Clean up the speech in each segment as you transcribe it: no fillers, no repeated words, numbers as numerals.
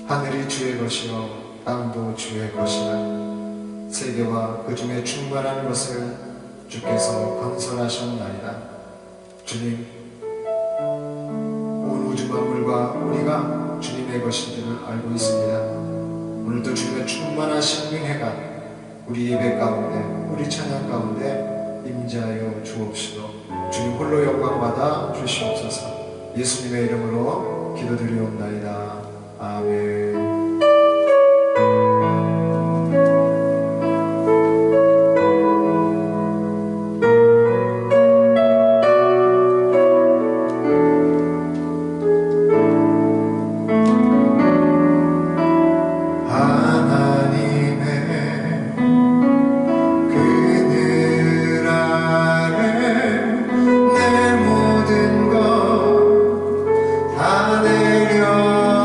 하늘이 주의 것이요 땅도 주의 것이라. 세계와 그 중에 충만한 것을 주께서 건설하셨나이다. 주님, 온 우주 만물과 우리가 주님의 것인 줄을 알고 있습니다. 오늘도 주님의 충만하신 은혜가 우리 예배 가운데, 우리 찬양 가운데 임재하여 주옵시고 주님 홀로 영광 받아 주시옵소서. 예수님의 이름으로 기도드리옵나이다. 아멘.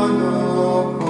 내려놓고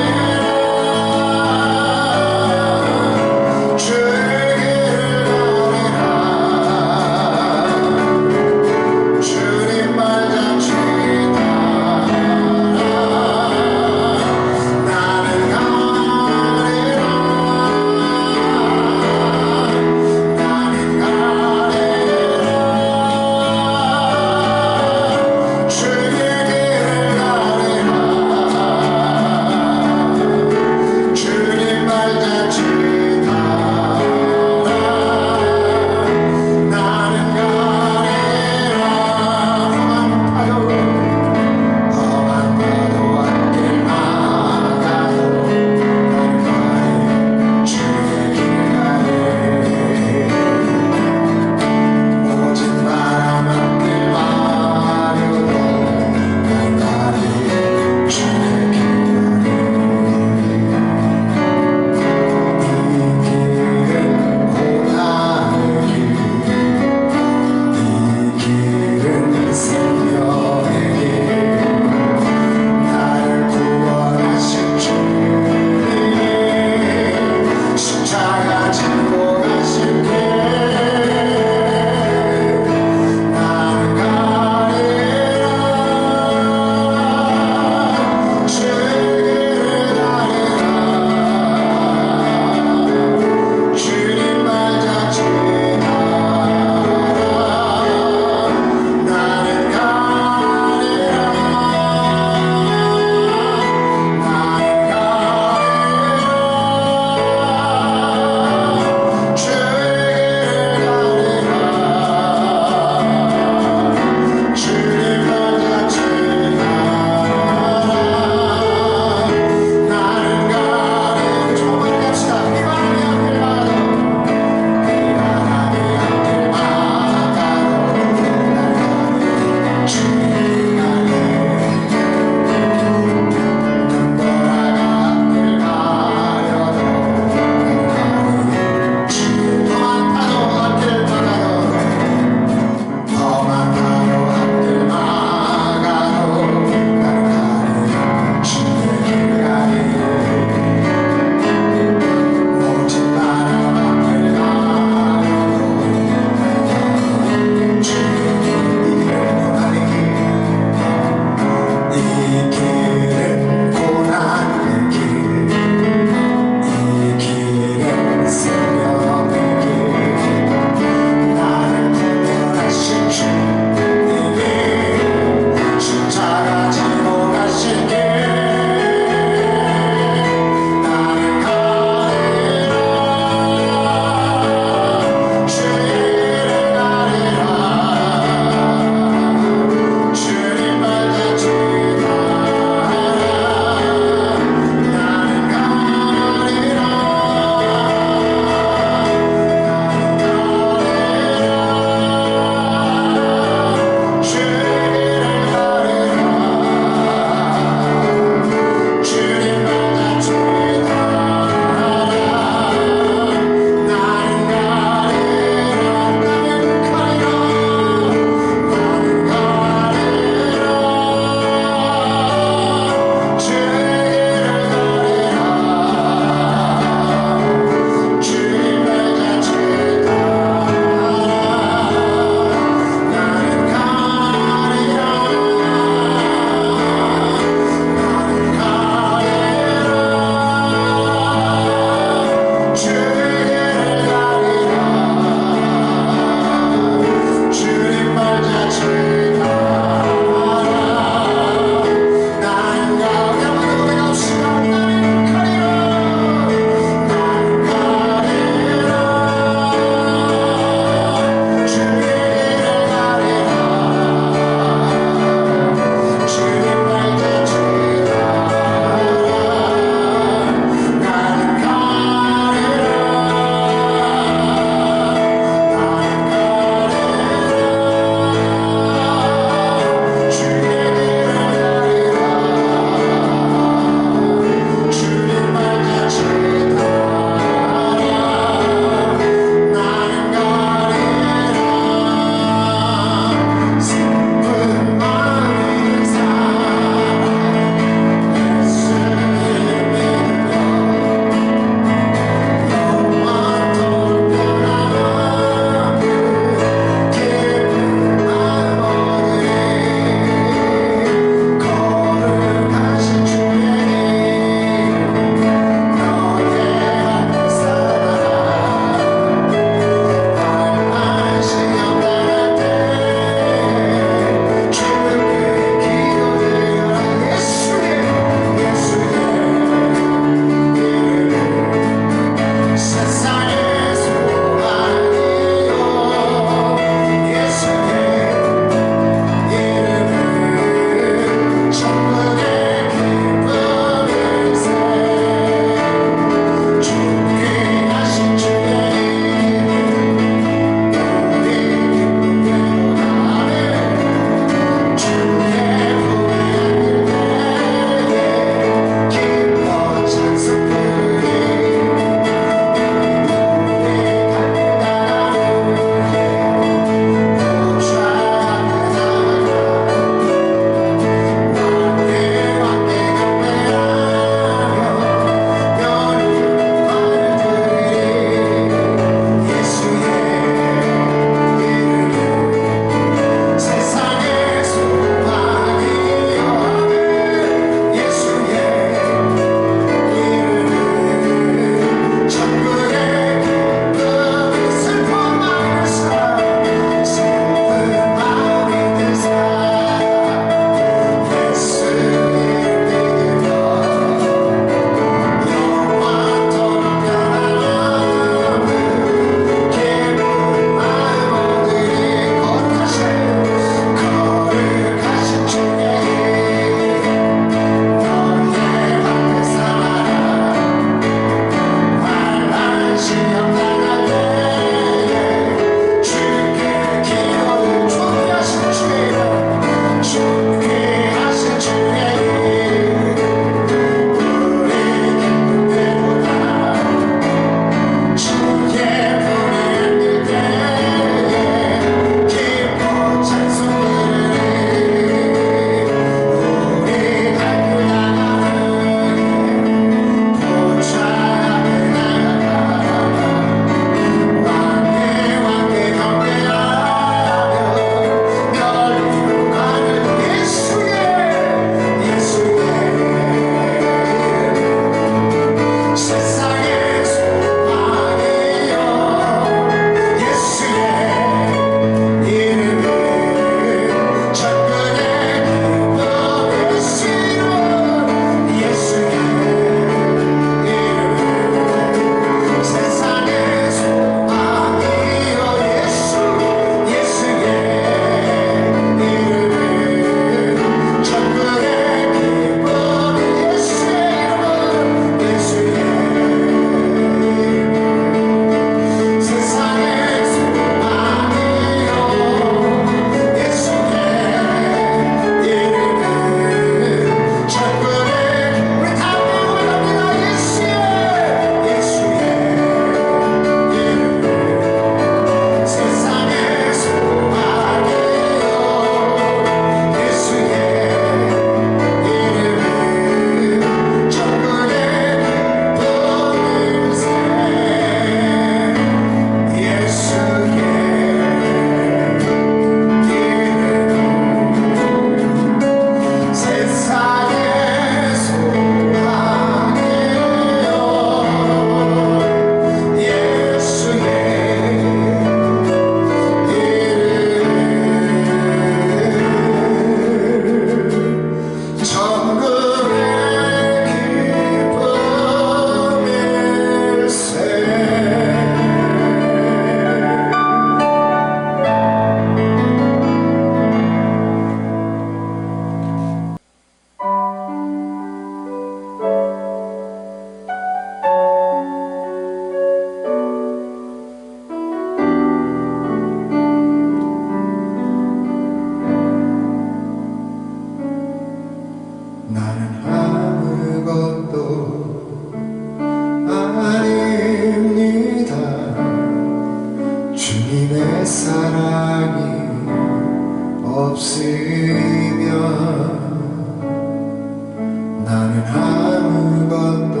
아무것도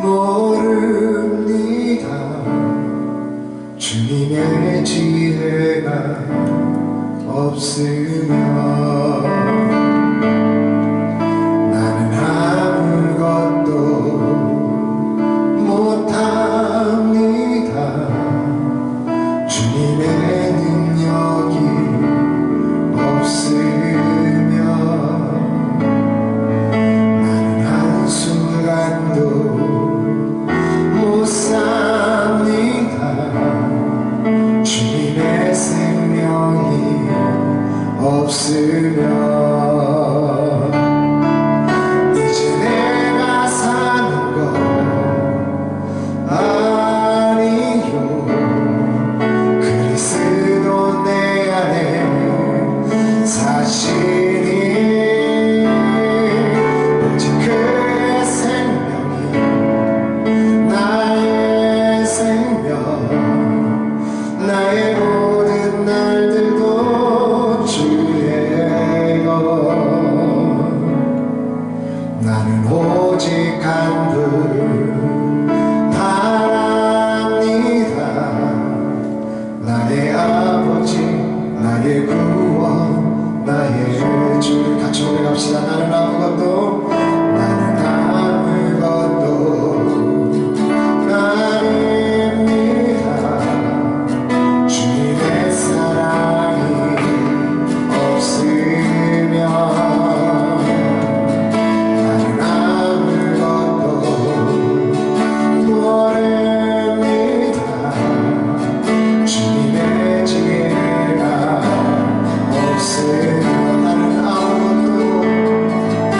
모릅니다. 주님의 지혜가 없으면 나는 아무것도 못합니다. 주님의 능력이 없으면 나는 한순간도 못 삽니다. 주님의 생명이 없으면 이제 내가 사는 것 아니요 그리스도 내 안에 사시니 오직 그의 생명이 나의 생명 나의 모든 날들도 주예요. 나는 오직 한 분 합니다. 나의 아버지 나의 구원 나의 주. 같이 고백합시다. 나는 아무것도 아닙니다. 주님의 사랑이 없으면 나는 아무것도 모릅니다. 주님의 지혜가 없으면 나는 아무것도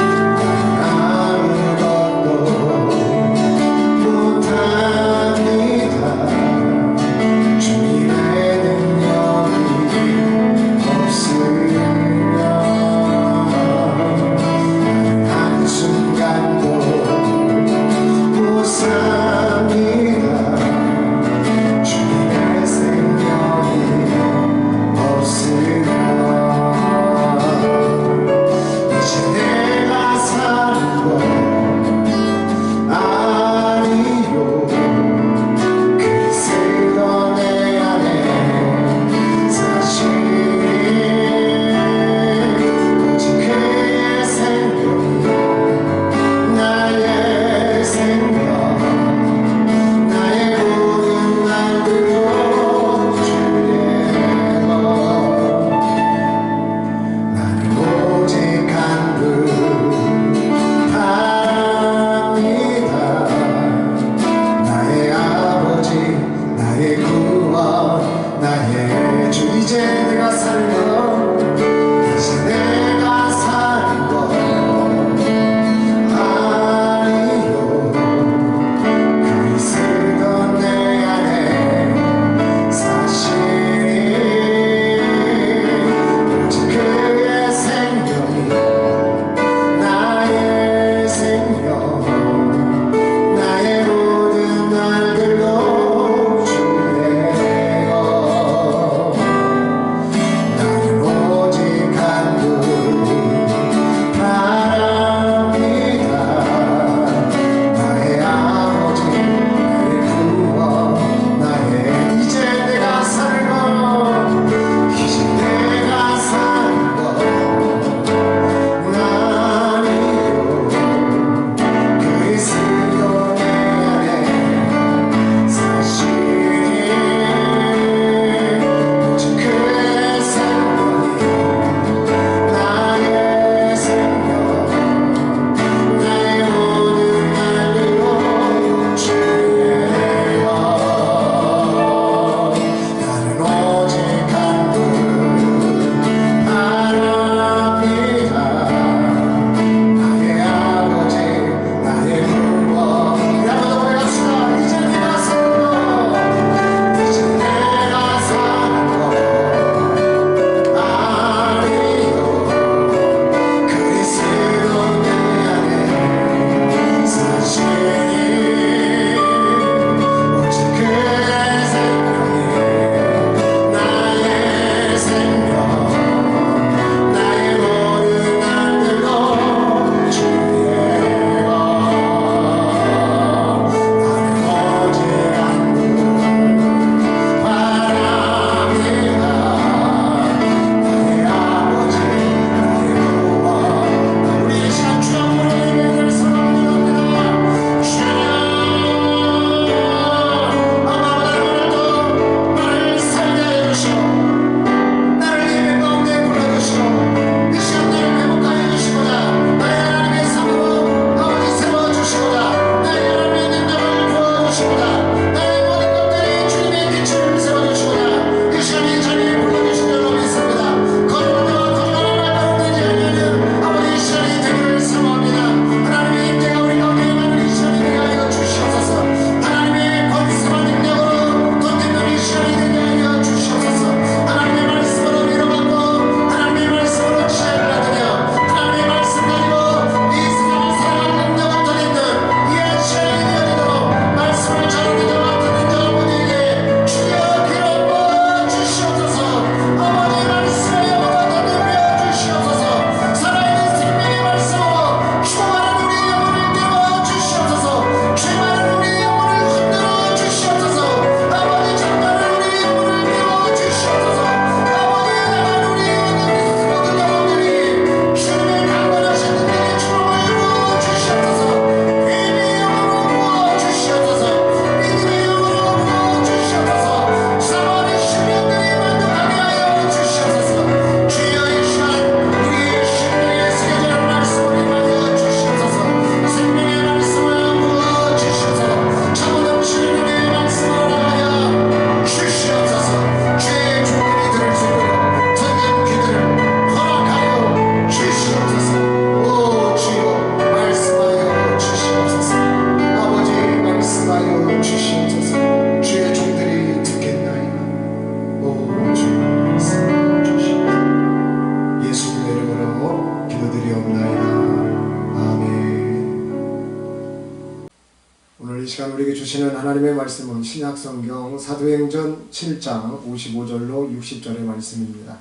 오늘 이 시간 우리에게 주시는 하나님의 말씀은 신약성경 사도행전 7장 55절로 60절의 말씀입니다.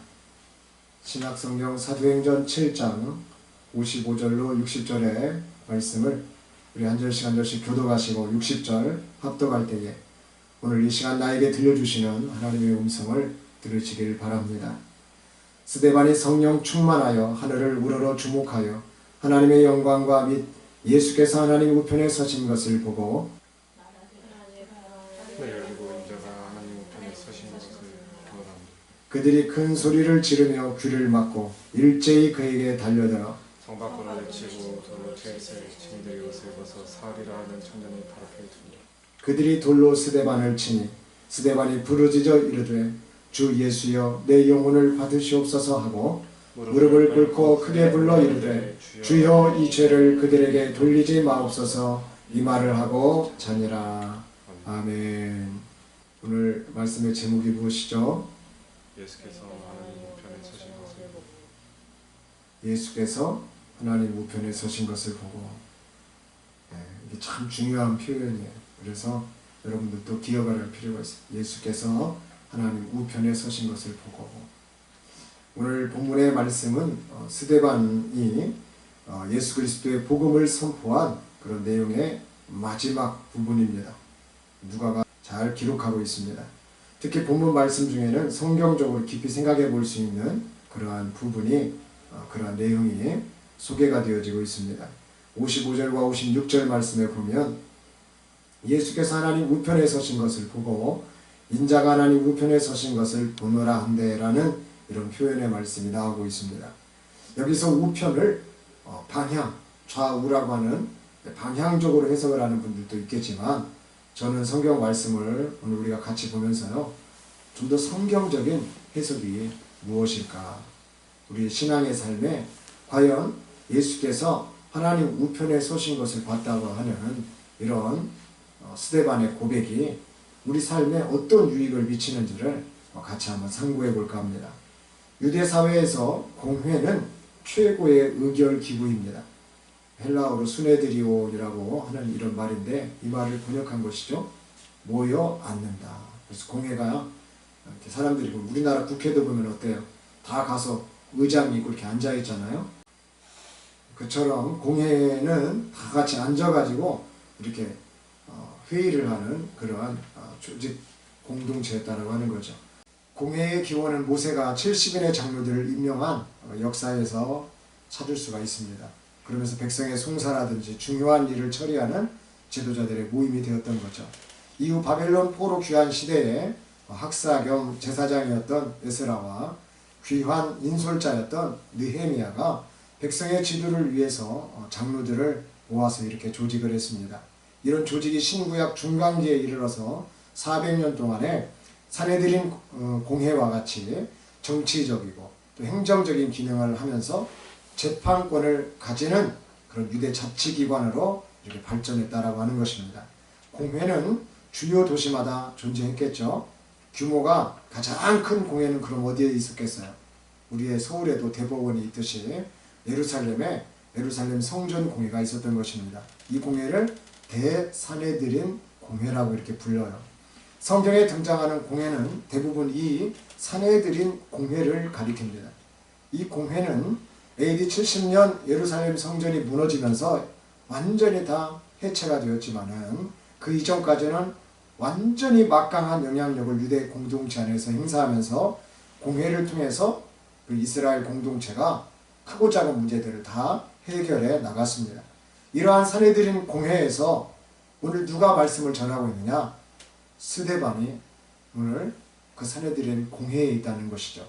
신약성경 사도행전 7장 55절로 60절의 말씀을 우리 한 절씩 한 절씩 교독하시고 60절 합독할 때에 오늘 이 시간 나에게 들려주시는 하나님의 음성을 들으시길 바랍니다. 스데반이 성령 충만하여 하늘을 우러러 주목하여 하나님의 영광과 및 예수께서 하나님 우편에 서신 것을 보고 그들이 큰 소리를 지르며 귀를 막고 일제히 그에게 달려들어 성밖으로 내치고 돌로 채있을 짐들이 옷을 벗어 사울이라 하는 청년이 바로 앞에 두니 그들이 돌로 스데반을 치니 스데반이 부르짖어 이르되 주 예수여 내 영혼을 받으시옵소서 하고 무릎을 꿇고 크게 불러 이르되 주여 이 죄를 그들에게 돌리지 마옵소서 이 말을 하고 자니라. 아멘. 오늘 말씀의 제목이 무엇이죠? 예수께서 하나님 우편에 서신 것을 보고 예수께서 하나님 우편에 서신 것을 보고. 이게 참 중요한 표현이에요. 그래서 여러분들도 기억을 할 필요가 있어요. 예수께서 하나님 우편에 서신 것을 보고. 오늘 본문의 말씀은 스데반이 예수 그리스도의 복음을 선포한 그런 내용의 마지막 부분입니다. 누가가 잘 기록하고 있습니다. 특히 본문 말씀 중에는 성경적으로 깊이 생각해 볼 수 있는 그러한 부분이 그러한 내용이 소개가 되어지고 있습니다. 55절과 56절 말씀에 보면 예수께서 하나님 우편에 서신 것을 보고 인자가 하나님 우편에 서신 것을 보노라 한대라는 이런 표현의 말씀이 나오고 있습니다. 여기서 우편을 방향, 좌우라고 하는 방향적으로 해석을 하는 분들도 있겠지만 저는 성경 말씀을 오늘 우리가 같이 보면서요 좀 더 성경적인 해석이 무엇일까, 우리 신앙의 삶에 과연 예수께서 하나님 우편에 서신 것을 봤다고 하는 이런 스데반의 고백이 우리 삶에 어떤 유익을 미치는지를 같이 한번 상고해 볼까 합니다. 유대 사회에서 공회는 최고의 의결 기구입니다. 헬라어로 수네드리온이라고 하는 이런 말인데 이 말을 번역한 것이죠. 모여 앉는다. 그래서 공회가 이렇게 사람들이 우리나라 국회도 보면 어때요? 다 가서 의장 있고 이렇게 앉아 있잖아요. 그처럼 공회는 다 같이 앉아가지고 이렇게 회의를 하는 그러한 조직 공동체였다라고 하는 거죠. 공회의 기원은 모세가 70인의 장로들을 임명한 역사에서 찾을 수가 있습니다. 그러면서 백성의 송사라든지 중요한 일을 처리하는 지도자들의 모임이 되었던 거죠. 이후 바벨론 포로 귀환 시대에 학사 겸 제사장이었던 에스라와 귀환 인솔자였던 느헤미야가 백성의 지도를 위해서 장로들을 모아서 이렇게 조직을 했습니다. 이런 조직이 신구약 중간기에 이르러서 400년 동안에 사내들인 공회와 같이 정치적이고 또 행정적인 기능을 하면서 재판권을 가지는 그런 유대 자치기관으로 이렇게 발전했다라고 하는 것입니다. 공회는 주요 도시마다 존재했겠죠. 규모가 가장 큰 공회는 그럼 어디에 있었겠어요? 우리의 서울에도 대법원이 있듯이 예루살렘 성전 공회가 있었던 것입니다. 이 공회를 대사내들인 공회라고 이렇게 불러요. 성경에 등장하는 공회는 대부분 이 사내들인 공회를 가리킵니다. 이 공회는 AD 70년 예루살렘 성전이 무너지면서 완전히 다 해체가 되었지만은 그 이전까지는 완전히 막강한 영향력을 유대 공동체 안에서 행사하면서 공회를 통해서 그 이스라엘 공동체가 크고 작은 문제들을 다 해결해 나갔습니다. 이러한 사내들인 공회에서 오늘 누가 말씀을 전하고 있느냐? 스데반이 오늘 그 사내들인 공회에 있다는 것이죠.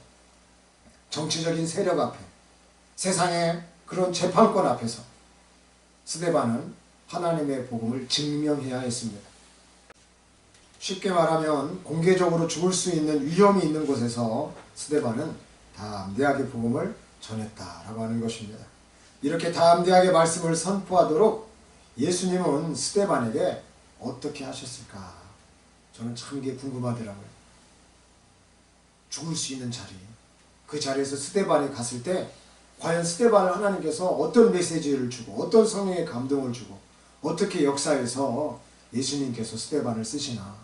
정치적인 세력 앞에, 세상의 그런 재판권 앞에서 스데반은 하나님의 복음을 증명해야 했습니다. 쉽게 말하면 공개적으로 죽을 수 있는 위험이 있는 곳에서 스데반은 담대하게 복음을 전했다라고 하는 것입니다. 이렇게 담대하게 말씀을 선포하도록 예수님은 스데반에게 어떻게 하셨을까? 저는 참 이게 궁금하더라고요. 죽을 수 있는 자리, 그 자리에서 스데반이 갔을 때 과연 스데반을 하나님께서 어떤 메시지를 주고 어떤 성령의 감동을 주고 어떻게 역사에서 예수님께서 스데반을 쓰시나?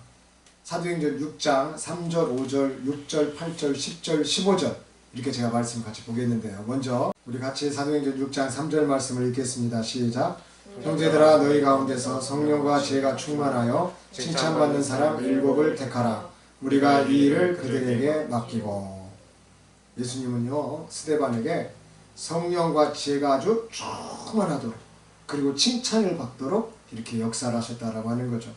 사도행전 6장 3절, 5절, 6절, 8절, 10절, 15절 이렇게 제가 말씀 같이 보겠는데요. 먼저 우리 같이 사도행전 6장 3절 말씀을 읽겠습니다. 시작. 형제들아 너희 가운데서 성령과 지혜가 충만하여 칭찬받는 사람 7을 택하라. 우리가 이 일을 그들에게 맡기고. 예수님은요 스데반에게 성령과 지혜가 아주 충만하도록 그리고 칭찬을 받도록 이렇게 역사를 하셨다라고 하는 거죠.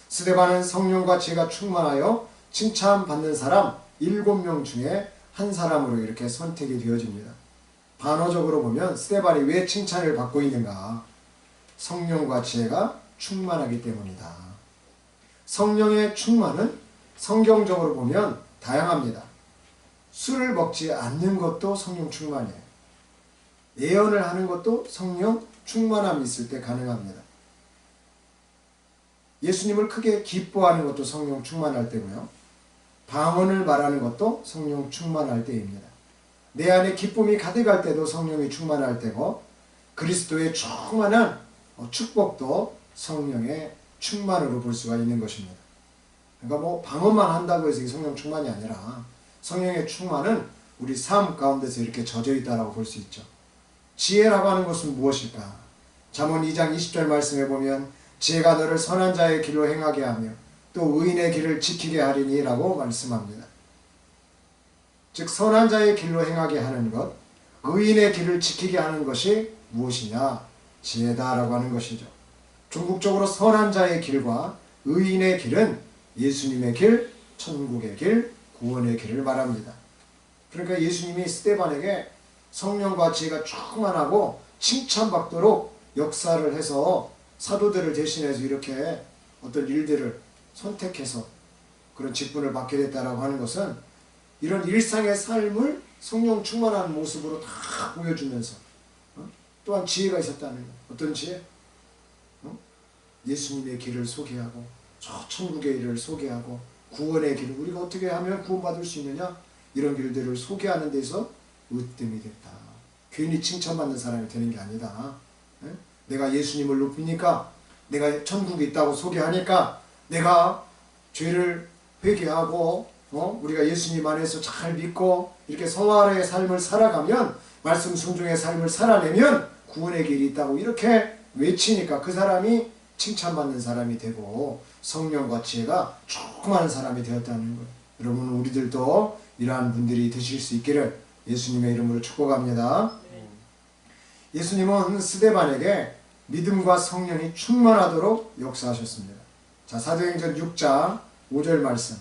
스데반은 성령과 지혜가 충만하여 칭찬받는 사람 7명 중에 한 사람으로 이렇게 선택이 되어집니다. 반어적으로 보면 스데반이 왜 칭찬을 받고 있는가? 성령과 지혜가 충만하기 때문이다. 성령의 충만은 성경적으로 보면 다양합니다. 술을 먹지 않는 것도 성령 충만이에요. 예언을 하는 것도 성령 충만함이 있을 때 가능합니다. 예수님을 크게 기뻐하는 것도 성령 충만할 때고요. 방언을 말하는 것도 성령 충만할 때입니다. 내 안에 기쁨이 가득할 때도 성령이 충만할 때고 그리스도의 충만한 축복도 성령의 충만으로 볼 수가 있는 것입니다. 그러니까 뭐 방언만 한다고 해서 성령 충만이 아니라 성령의 충만은 우리 삶 가운데서 이렇게 젖어 있다라고 볼 수 있죠. 지혜라고 하는 것은 무엇일까? 잠언 2장 20절 말씀에 보면 지혜가 너를 선한 자의 길로 행하게 하며 또 의인의 길을 지키게 하리니 라고 말씀합니다. 즉 선한 자의 길로 행하게 하는 것, 의인의 길을 지키게 하는 것이 무엇이냐? 지혜다라고 하는 것이죠. 궁극적으로 선한 자의 길과 의인의 길은 예수님의 길, 천국의 길, 구원의 길을 말합니다. 그러니까 예수님이 스데반에게 성령과 지혜가 충만하고 칭찬받도록 역사를 해서 사도들을 대신해서 이렇게 어떤 일들을 선택해서 그런 직분을 받게 됐다라고 하는 것은 이런 일상의 삶을 성령 충만한 모습으로 다 보여주면서 또한 지혜가 있었다는 거예요. 어떤 지혜? 예수님의 길을 소개하고 저 천국의 길을 소개하고 구원의 길을 우리가 어떻게 하면 구원받을 수 있느냐? 이런 길들을 소개하는 데서 으뜸이 됐다. 괜히 칭찬받는 사람이 되는 게 아니다. 내가 예수님을 높이니까 내가 천국에 있다고 소개하니까 내가 죄를 회개하고 우리가 예수님 안에서 잘 믿고 이렇게 성화의 삶을 살아가면 말씀 순종의 삶을 살아내면 구원의 길이 있다고 이렇게 외치니까 그 사람이 칭찬받는 사람이 되고 성령과 지혜가 충만한 사람이 되었다는 거예요. 여러분 우리들도 이러한 분들이 되실 수 있기를 예수님의 이름으로 축복합니다. 예수님은 스데반에게 믿음과 성령이 충만하도록 역사하셨습니다. 자, 사도행전 6장 5절 말씀.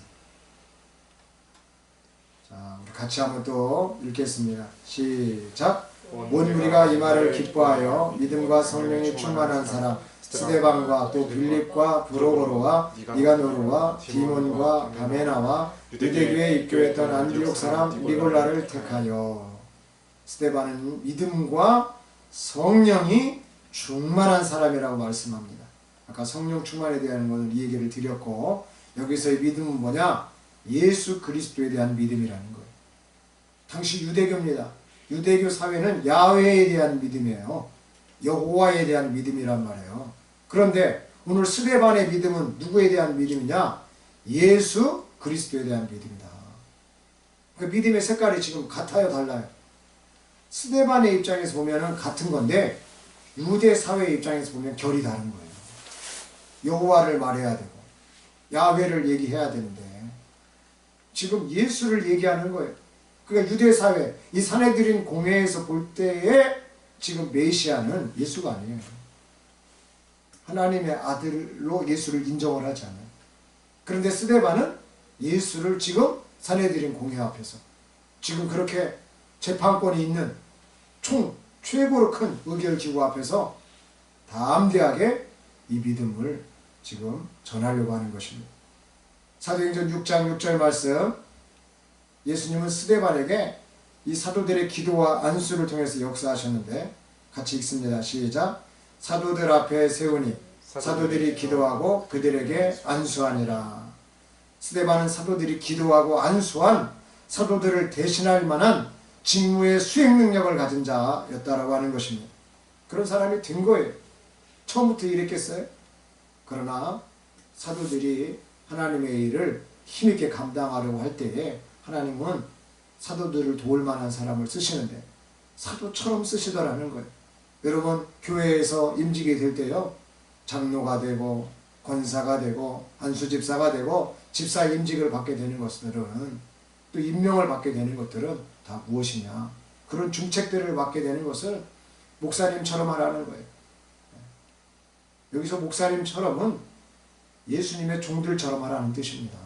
자, 우리 같이 한번 또 읽겠습니다. 시작. 온 우리가 이 말을 기뻐하여 믿음과 성령이 충만한 사람 스데반과 또 빌립과 브로고로와 니가노르와 디몬과 바메나와 유대교에 입교했던 안디옥 사람 니골라를 택하여. 스데반은 믿음과 성령이 충만한 사람이라고 말씀합니다. 아까 성령 충만에 대한 것을 이 얘기를 드렸고 여기서의 믿음은 뭐냐? 예수 그리스도에 대한 믿음이라는 거예요. 당시 유대교입니다. 유대교 사회는 야훼에 대한 믿음이에요. 여호와에 대한 믿음이란 말이에요. 그런데 오늘 스데반의 믿음은 누구에 대한 믿음이냐? 예수 그리스도에 대한 믿음이다. 그 믿음의 색깔이 지금 같아요, 달라요? 스데반의 입장에서 보면 같은 건데 유대 사회의 입장에서 보면 결이 다른 거예요. 여호와를 말해야 되고 야훼를 얘기해야 되는데 지금 예수를 얘기하는 거예요. 그러니까 유대 사회, 이 산헤드린 공회에서 볼 때에 지금 메시아는 예수가 아니에요. 하나님의 아들로 예수를 인정을 하지 않아요. 그런데 스데반은 예수를 지금 산헤드린 공회 앞에서 지금 그렇게 재판권이 있는 최고로 큰 의결기구 앞에서 담대하게 이 믿음을 지금 전하려고 하는 것입니다. 사도행전 6장 6절 말씀. 예수님은 스데반에게 이 사도들의 기도와 안수를 통해서 역사하셨는데 같이 읽습니다. 시작. 사도들 앞에 세우니 사도들이 기도하고 그들에게 안수하니라. 스데반은 사도들이 기도하고 안수한 사도들을 대신할 만한 직무의 수행 능력을 가진 자였다라고 하는 것입니다. 그런 사람이 된 거예요. 처음부터 이랬겠어요? 그러나 사도들이 하나님의 일을 힘있게 감당하려고 할 때에 하나님은 사도들을 도울 만한 사람을 쓰시는데 사도처럼 쓰시더라는 거예요. 여러분 교회에서 임직이 될 때요, 장로가 되고 권사가 되고 안수집사가 되고 집사 임직을 받게 되는 것들은, 또 임명을 받게 되는 것들은 다 무엇이냐, 그런 중책들을 받게 되는 것을 목사님처럼 하라는 거예요. 여기서 목사님처럼은 예수님의 종들처럼 하라는 뜻입니다.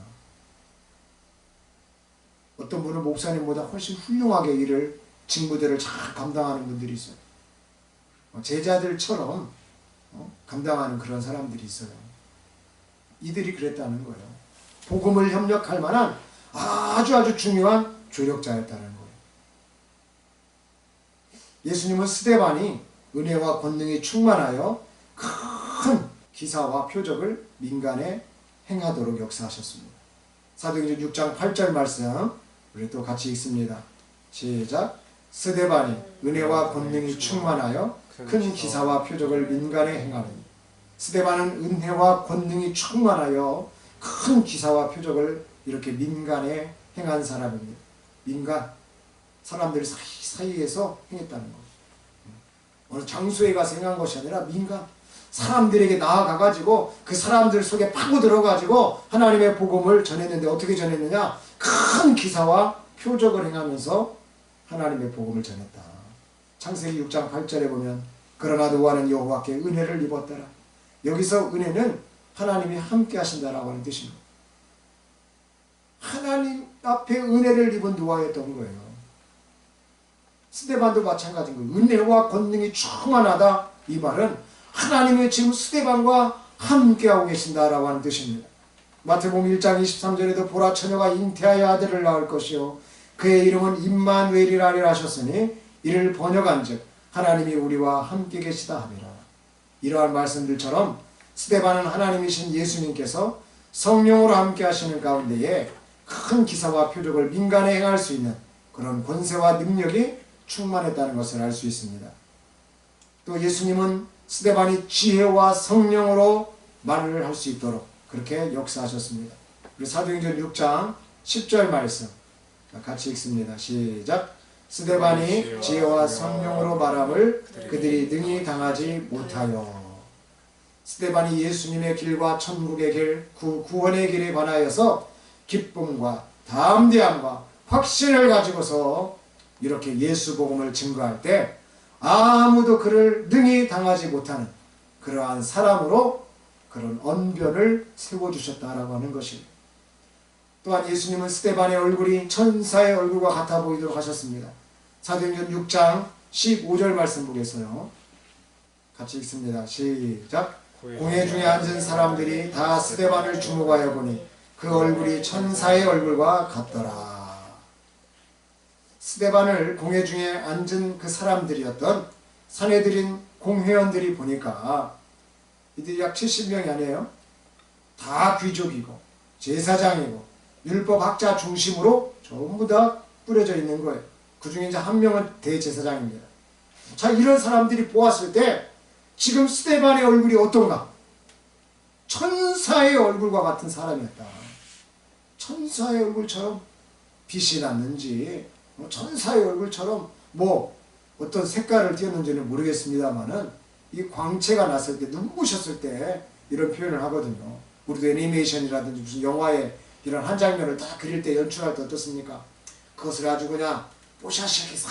어떤 분은 목사님보다 훨씬 훌륭하게 일을, 직무들을 잘 감당하는 분들이 있어요. 제자들처럼 감당하는 그런 사람들이 있어요. 이들이 그랬다는 거예요. 복음을 협력할 만한 아주 중요한 조력자였다는 거예요. 예수님은 스데반이 은혜와 권능이 충만하여 큰 기사와 표적을 민간에 행하도록 역사하셨습니다. 사도행전 6장 8절 말씀 우리 또 같이 읽습니다. 시작. 스데반이 은혜와 권능이 충만하여 큰 기사와 표적을 민간에 행하니. 스데반은 은혜와 권능이 충만하여 큰 기사와 표적을 이렇게 민간에 행한 사람입니다. 민간, 사람들 사이에서 행했다는 것. 어느 장소에 가서 행한 것이 아니라 민간, 사람들에게 나아가가지고 그 사람들 속에 파고 들어가지고 하나님의 복음을 전했는데 어떻게 전했느냐? 큰 기사와 표적을 행하면서 하나님의 복음을 전했다. 창세기 6장 8절에 보면 그러나 노아는 여호와께 은혜를 입었더라. 여기서 은혜는 하나님이 함께 하신다라고 하는 뜻입니다. 하나님 앞에 은혜를 입은 노아였던 거예요. 스데반도 마찬가지인 거예요. 은혜와 권능이 충만하다, 이 말은 하나님이 지금 스데반과 함께하고 계신다라고 하는 뜻입니다. 마태복음 1장 23절에도 보라 처녀가 잉태하여 아들을 낳을 것이요 그의 이름은 임마누엘이라 하셨으니 이를 번역한즉 하나님이 우리와 함께 계시다 하니라. 이러한 말씀들처럼 스데반은 하나님이신 예수님께서 성령으로 함께 하시는 가운데에 큰 기사와 표적을 민간에 행할 수 있는 그런 권세와 능력이 충만했다는 것을 알 수 있습니다. 또 예수님은 스데반이 지혜와 성령으로 말을 할 수 있도록 그렇게 역사하셨습니다. 그리고 사도행전 6장 10절 말씀 같이 읽습니다. 시작. 스데반이 지혜와 성령으로 말함을 그들이 능히 당하지 못하여. 스데반이 예수님의 길과 천국의 길, 구원의 길에 관하여서 기쁨과 담대함과 확신을 가지고서 이렇게 예수 복음을 증거할 때 아무도 그를 능히 당하지 못하는 그러한 사람으로 그런 언변을 세워주셨다라고 하는 것입니다. 또한 예수님은 스데반의 얼굴이 천사의 얼굴과 같아 보이도록 하셨습니다. 사도행전 6장 15절 말씀 보겠어요. 같이 읽습니다. 시작. 공회 중에 앉은 사람들이 다 스데반을 주목하여 보니 그 얼굴이 천사의 얼굴과 같더라. 스데반을 공회 중에 앉은 그 사람들이었던 산헤드린 공회원들이 보니까 이들이 약 70명이 아니에요. 다 귀족이고 제사장이고 율법학자 중심으로 전부 다 뿌려져 있는 거예요. 그 중에 이제 한 명은 대제사장입니다. 자, 이런 사람들이 보았을 때 지금 스데반의 얼굴이 어떤가? 천사의 얼굴과 같은 사람이었다. 천사의 얼굴처럼 빛이 났는지 천사의 얼굴처럼 뭐 어떤 색깔을 띄었는지는 모르겠습니다만은 이 광채가 났을 때, 눈부셨을 때 이런 표현을 하거든요. 우리도 애니메이션이라든지 무슨 영화에 이런 한 장면을 딱 그릴 때, 연출할 때 어떻습니까? 그것을 아주 그냥 뽀샤시하게 싹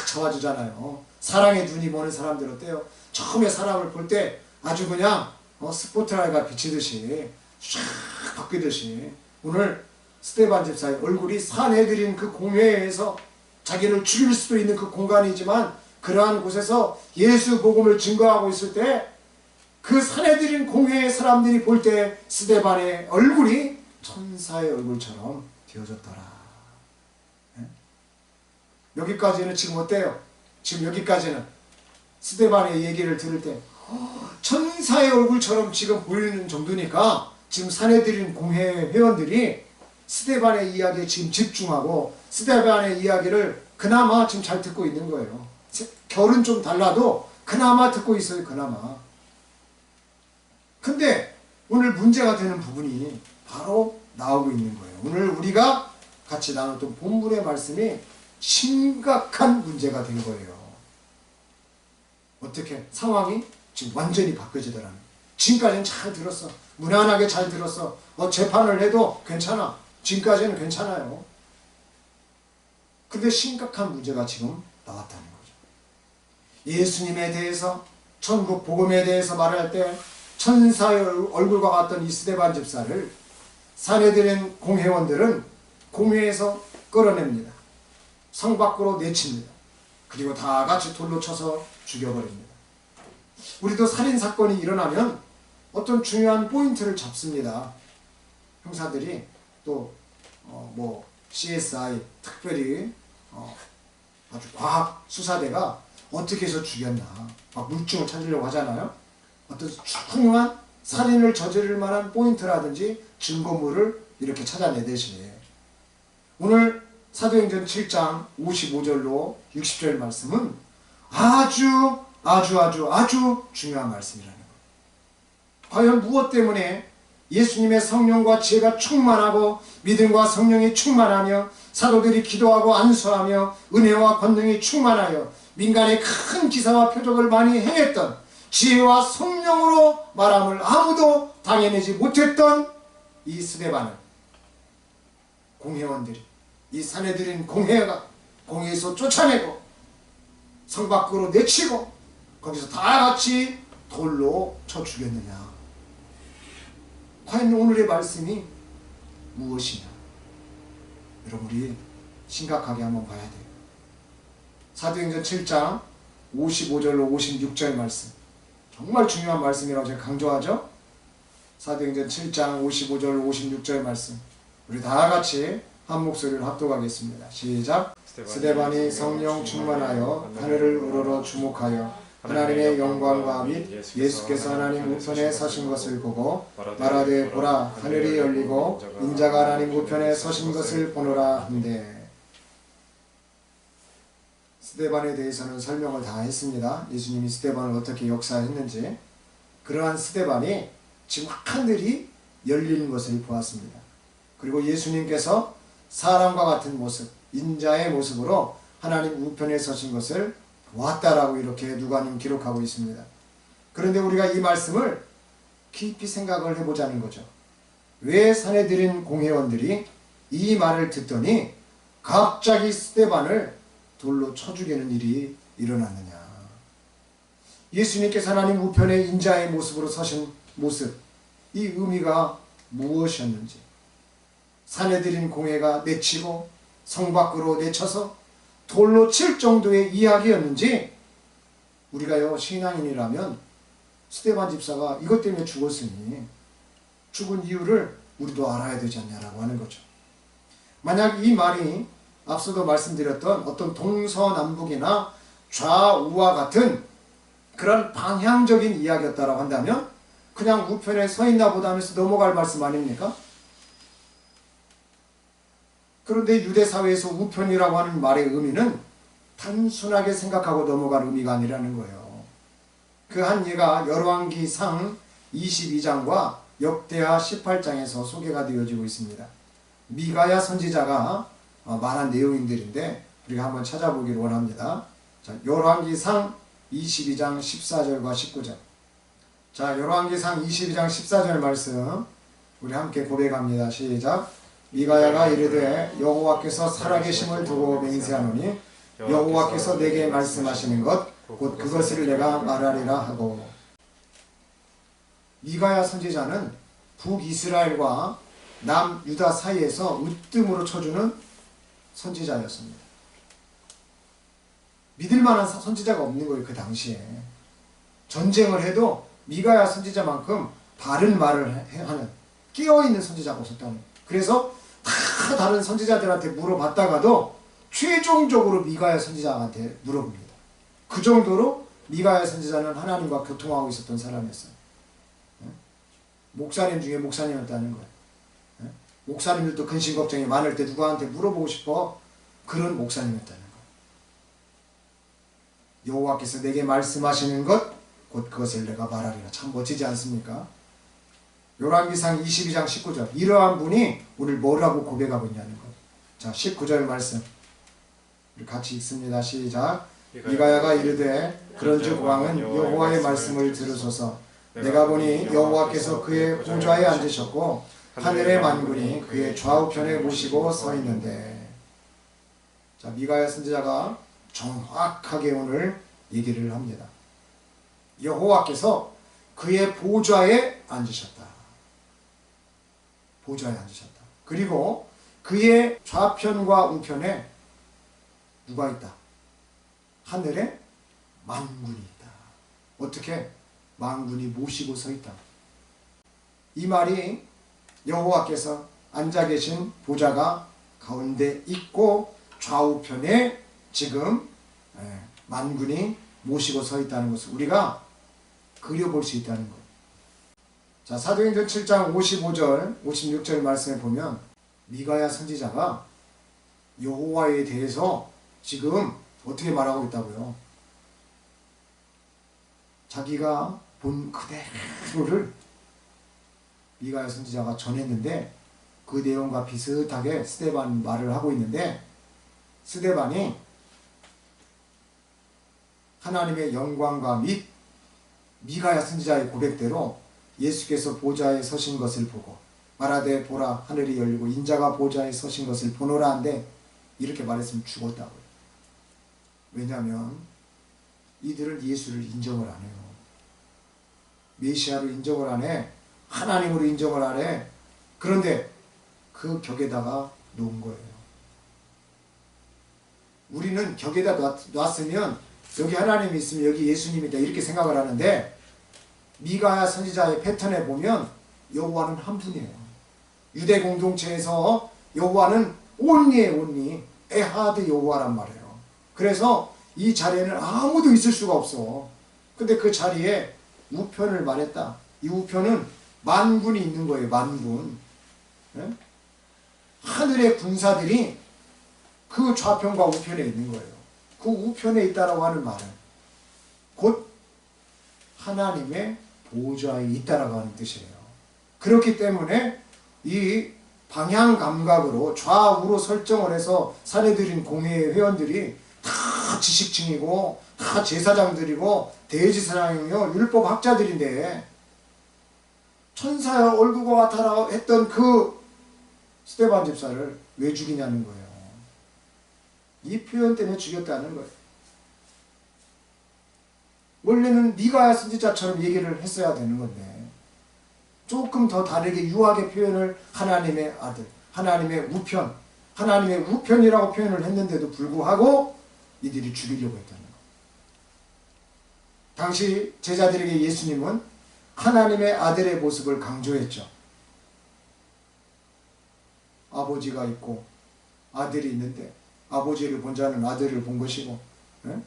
잡아주잖아요. 사랑의 눈이 머는 사람들 어때요? 처음에 사람을 볼 때 아주 그냥 스포트라이트가 비치듯이 쫙 바뀌듯이 오늘 스데반 집사의 얼굴이 산헤드린 그 공회에서 자기를 죽일 수도 있는 그 공간이지만 그러한 곳에서 예수 복음을 증거하고 있을 때 그 산헤드린 공회의 사람들이 볼 때 스데반의 얼굴이 천사의 얼굴처럼 되어졌더라. 네? 여기까지는 지금 어때요? 지금 여기까지는 스데반의 얘기를 들을 때 천사의 얼굴처럼 지금 보이는 정도니까 지금 산헤드린 공회 회원들이 스데반의 이야기에 지금 집중하고 스데반의 이야기를 그나마 지금 잘 듣고 있는 거예요. 결은 좀 달라도 그나마 듣고 있어요. 그나마. 근데 오늘 문제가 되는 부분이 바로 나오고 있는 거예요. 오늘 우리가 같이 나눴던 본문의 말씀이 심각한 문제가 된 거예요. 어떻게? 상황이 지금 완전히 바뀌어지더라는 거예요. 지금까지는 잘 들었어. 무난하게 잘 들었어. 재판을 해도 괜찮아. 지금까지는 괜찮아요. 근데 심각한 문제가 지금 나왔다는 거죠. 예수님에 대해서, 천국 복음에 대해서 말할 때 천사의 얼굴과 같던 이 스데반 집사를 사내들인 공회원들은 공회에서 끌어냅니다. 성 밖으로 내칩니다. 그리고 다 같이 돌로 쳐서 죽여버립니다. 우리도 살인사건이 일어나면 어떤 중요한 포인트를 잡습니다. 형사들이 또 CSI 특별히 아주 과학 수사대가 어떻게 해서 죽였나 막 물증을 찾으려고 하잖아요. 어떤 중요한 살인을 저지를 만한 포인트라든지 증거물을 이렇게 찾아내듯이 오늘 사도행전 7장 55절로 60절 말씀은 아주 중요한 말씀이라는 거예요. 과연 무엇 때문에 예수님의 성령과 지혜가 충만하고 믿음과 성령이 충만하며 사도들이 기도하고 안수하며 은혜와 권능이 충만하여 민간의 큰 기사와 표적을 많이 행했던 지혜와 성령으로 말함을 아무도 당해내지 못했던 이 스데반을 공회원들이 이 사내들인 공회에서 쫓아내고 성 밖으로 내치고 거기서 다 같이 돌로 쳐 죽였느냐. 과연 오늘의 말씀이 무엇이냐. 여러분 우리 심각하게 한번 봐야 돼요. 사도행전 7장 55절로 56절 말씀 정말 중요한 말씀이라고 제가 강조하죠. 사도행전 7장 55절 56절 말씀 우리 다 같이 한 목소리를 합독하겠습니다. 시작. 스데반이 성령 충만하여 하늘을 우러러 주목하여 하나님의 영광과 및 예수께서 하나님 우편에 서신 것을 보고 말하되 보라 하늘이 열리고 인자가 하나님 우편에 서신 것을 보노라 한데. 스데반에 대해서는 설명을 다 했습니다. 예수님이 스데반을 어떻게 역사했는지. 그러한 스데반이 지금 하늘이 열리는 것을 보았습니다. 그리고 예수님께서 사람과 같은 모습, 인자의 모습으로 하나님 우편에 서신 것을 보았다라고 이렇게 누가는 기록하고 있습니다. 그런데 우리가 이 말씀을 깊이 생각을 해보자는 거죠. 왜 사내들인 공회원들이 이 말을 듣더니 갑자기 스데반을 돌로 쳐 죽이는 일이 일어났느냐. 예수님께서 하나님 우편에 인자의 모습으로 서신 모습, 이 의미가 무엇이었는지, 사내들인 공회가 내치고 성 밖으로 내쳐서 돌로 칠 정도의 이야기였는지, 우리가요 신앙인이라면 스데반 집사가 이것 때문에 죽었으니 죽은 이유를 우리도 알아야 되지 않냐라고 하는 거죠. 만약 이 말이 앞서도 말씀드렸던 어떤 동서남북이나 좌우와 같은 그런 방향적인 이야기였다라고 한다면 그냥 우편에 서 있나 보다 하면서 넘어갈 말씀 아닙니까? 그런데 유대 사회에서 우편이라고 하는 말의 의미는 단순하게 생각하고 넘어갈 의미가 아니라는 거예요. 그 한 예가 열왕기상 22장과 역대하 18장에서 소개가 되어지고 있습니다. 미가야 선지자가 말한 내용들인데 우리가 한번 찾아보기를 원합니다. 자, 열왕기상 22장 14절과 19절. 자, 열왕기상 22장 14절 말씀 우리 함께 고백합니다. 시작. 미가야가 이르되 여호와께서 살아계심을 두고 맹세하노니 여호와께서 내게 말씀하시는 것 곧 그것을 내가 말하리라 하고. 미가야 선지자는 북이스라엘과 남유다 사이에서 으뜸으로 쳐주는 선지자였습니다. 믿을만한 선지자가 없는 거예요. 그 당시에 전쟁을 해도 미가야 선지자만큼 바른 말을 하는 깨어있는 선지자가 없었다는 거예요. 그래서 다 다른 선지자들한테 물어봤다가도 최종적으로 미가야 선지자한테 물어봅니다. 그 정도로 미가야 선지자는 하나님과 교통하고 있었던 사람이었어요. 목사님 중에 목사님이었다는 거예요. 목사님들도 근심 걱정이 많을 때 누구한테 물어보고 싶어 그런 목사님이었다는 거예요. 여호와께서 내게 말씀하시는 것 곧 그것을 내가 말하리라. 참 멋지지 않습니까? 열왕기상 22장 19절. 이러한 분이 오늘 뭐라고 고백하고 있냐는 것. 자, 19절 말씀 우리 같이 읽습니다. 시작. 미가야가 이르되 그런즉 왕은 여호와의 말씀을 들으소서. 내가 보니 여호와께서 그의 보좌에 앉으셨고 하늘의 만군이 그의 좌우편에 모시고 서 있는데. 자, 미가야 선지자가 정확하게 오늘 얘기를 합니다. 여호와께서 그의 보좌에 앉으셨다. 보좌에 앉으셨다. 그리고 그의 좌편과 우편에 누가 있다? 하늘에 만군이 있다. 어떻게? 만군이 모시고 서 있다. 이 말이 여호와께서 앉아 계신 보좌가 가운데 있고 좌우편에 지금 만군이 모시고 서 있다는 것을 우리가 그려볼 수 있다는 것. 자, 사도행전 7장 55절 56절 말씀에 보면 미가야 선지자가 여호와에 대해서 지금 어떻게 말하고 있다고요? 자기가 본 그대로를 미가야 선지자가 전했는데 그 내용과 비슷하게 스데반 말을 하고 있는데, 스데반이 하나님의 영광과 및 미가야 선지자의 고백대로 예수께서 보좌에 서신 것을 보고 말하되 보라 하늘이 열리고 인자가 보좌에 서신 것을 보노라 한데 이렇게 말했으면 죽었다고요. 왜냐하면 이들은 예수를 인정을 안 해요. 메시아로 인정을 안 해. 하나님으로 인정을 안 해. 그런데 그 격에다가 놓은 거예요. 우리는 격에다 놨으면 여기 하나님이 있으면 여기 예수님이다 이렇게 생각을 하는데, 미가야 선지자의 패턴에 보면 여호와는 한 분이에요. 유대 공동체에서 여호와는 온리 에하드 여호와란 말이에요. 그래서 이 자리에는 아무도 있을 수가 없어. 근데 그 자리에 우편을 말했다. 이 우편은 만군이 있는 거예요. 만군. 네? 하늘의 군사들이 그 좌편과 우편에 있는 거예요. 그 우편에 있다라고 하는 말은 곧 하나님의 보좌에 있다라고 하는 뜻이에요. 그렇기 때문에 이 방향 감각으로 좌우로 설정을 해서 사내들인 공회의 회원들이 다 지식층이고 다 제사장들이고 대제사장이며 율법학자들인데 천사의 얼굴과 같아라 했던 그 스데반 집사를 왜 죽이냐는 거예요. 이 표현 때문에 죽였다는 거예요. 원래는 미가야 선지자처럼 얘기를 했어야 되는 건데 조금 더 다르게 유하게 표현을 하나님의 아들, 하나님의 우편, 하나님의 우편이라고 표현을 했는데도 불구하고 이들이 죽이려고 했다는 거예요. 당시 제자들에게 예수님은 하나님의 아들의 모습을 강조했죠. 아버지가 있고 아들이 있는데 아버지를 본 자는 아들을 본 것이고, 네?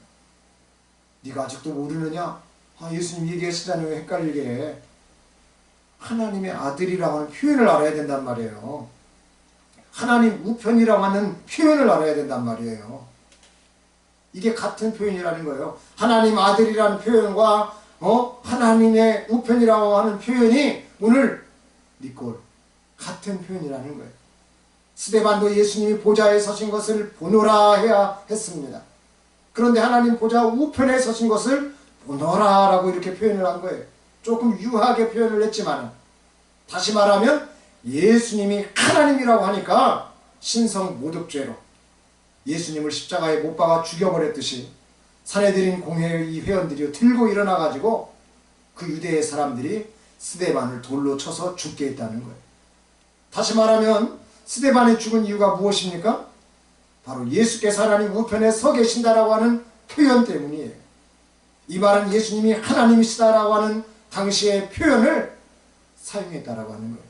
네가 아직도 모르느냐? 예수님 얘기하시잖아요. 헷갈리게. 하나님의 아들이라고 하는 표현을 알아야 된단 말이에요. 하나님 우편이라고 하는 표현을 알아야 된단 말이에요. 이게 같은 표현이라는 거예요. 하나님 아들이라는 표현과 하나님의 우편이라고 하는 표현이 오늘 니꼴 같은 표현이라는 거예요. 스데반도 예수님이 보좌에 서신 것을 보노라 해야 했습니다. 그런데 하나님 보좌 우편에 서신 것을 보노라 라고 이렇게 표현을 한 거예요. 조금 유하게 표현을 했지만 다시 말하면 예수님이 하나님이라고 하니까 신성 모독죄로 예수님을 십자가에 못 박아 죽여버렸듯이 사내들인 공회의 이 회원들이 들고 일어나가지고 그 유대의 사람들이 스데반을 돌로 쳐서 죽게 했다는 거예요. 다시 말하면 스데반이 죽은 이유가 무엇입니까? 바로 예수께서 하나님 우편에 서 계신다라고 하는 표현 때문이에요. 이 말은 예수님이 하나님이시다라고 하는 당시의 표현을 사용했다라고 하는 거예요.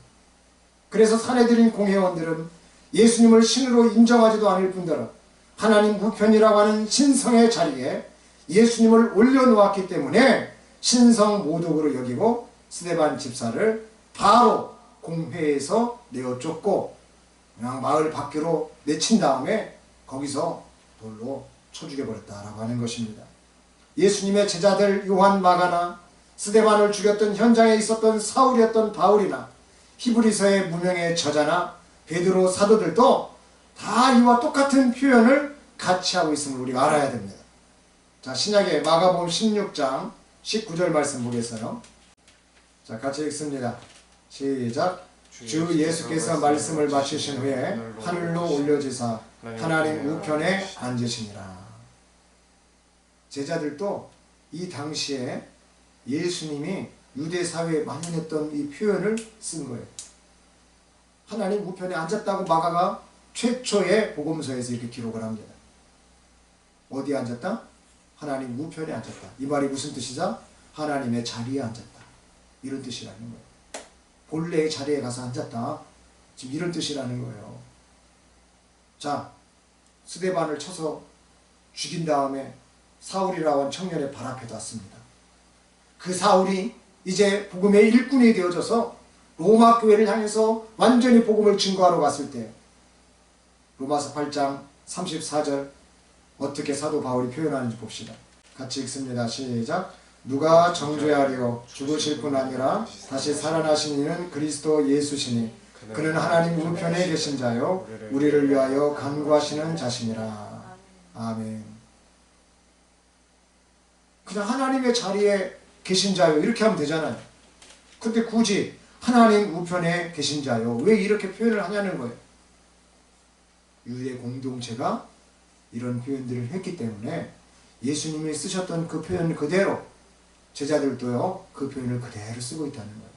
그래서 사내들인 공회원들은 예수님을 신으로 인정하지도 않을 뿐더러 하나님 우편이라고 하는 신성의 자리에 예수님을 올려놓았기 때문에 신성 모독으로 여기고 스데반 집사를 바로 공회에서 내어 쫓고 그냥 마을 밖으로 내친 다음에 거기서 돌로 쳐 죽여버렸다라고 하는 것입니다. 예수님의 제자들 요한, 마가나, 스데반을 죽였던 현장에 있었던 사울이었던 바울이나 히브리서의 무명의 저자나 베드로 사도들도 다 이와 똑같은 표현을 같이 하고 있음을 우리가 알아야 됩니다. 자, 신약의 마가복음 16장 19절 말씀 보겠어요. 자, 같이 읽습니다. 시작. 주 예수께서 말씀을 마치신 후에 하늘로 올려지사 하나님 우편에 앉으시니라. 제자들도 이 당시에 예수님이 유대 사회에 만연했던 이 표현을 쓴 거예요. 하나님 우편에 앉았다고 마가가 최초의 복음서에서 이렇게 기록을 합니다. 어디에 앉았다? 하나님 우편에 앉았다. 이 말이 무슨 뜻이죠? 하나님의 자리에 앉았다. 이런 뜻이라는 거예요. 본래의 자리에 가서 앉았다. 지금 이런 뜻이라는 거예요. 자, 스데반을 쳐서 죽인 다음에 사울이라고 하는 청년의 발 앞에 놨습니다. 그 사울이 이제 복음의 일꾼이 되어져서 로마 교회를 향해서 완전히 복음을 증거하러 갔을 때 로마서 8장 34절 어떻게 사도 바울이 표현하는지 봅시다. 같이 읽습니다. 시작. 누가 정죄하려 죽으실 뿐 아니라 다시 살아나신 이는 그리스도 예수시니 그는 하나님 우편에 계신 자요 우리를 위하여 간구하시는 자시니라. 아멘. 그냥 하나님의 자리에 계신 자요 이렇게 하면 되잖아요. 근데 굳이 하나님 우편에 계신 자요 왜 이렇게 표현을 하냐는 거예요. 유대 공동체가 이런 표현들을 했기 때문에 예수님이 쓰셨던 그 표현 그대로 제자들도요 그 표현을 그대로 쓰고 있다는 거예요.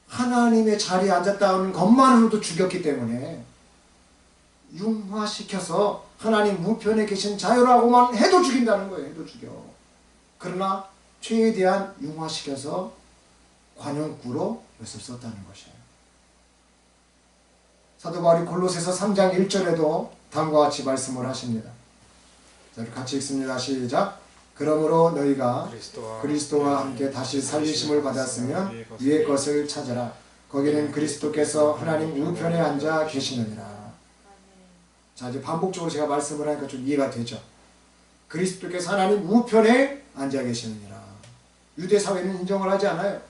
하나님의 자리에 앉았다는 것만으로도 죽였기 때문에 융화시켜서 하나님 우편에 계신 자유라고만 해도 죽인다는 거예요. 해도 죽여. 그러나 최대한 융화시켜서 관용구로 이것을 썼다는 것이에요. 사도 바울이 골로새서 3장 1절에도 다음과 같이 말씀을 하십니다. 자, 우리 같이 읽습니다. 시작. 그러므로 너희가 그리스도와 함께 다시 살리심을 받았으면 위의 것을 찾아라. 거기는 그리스도께서 하나님 우편에 앉아 계시느니라. 자, 이제 반복적으로 제가 말씀을 하니까 좀 이해가 되죠. 그리스도께서 하나님 우편에 앉아 계시느니라. 유대 사회는 인정을 하지 않아요.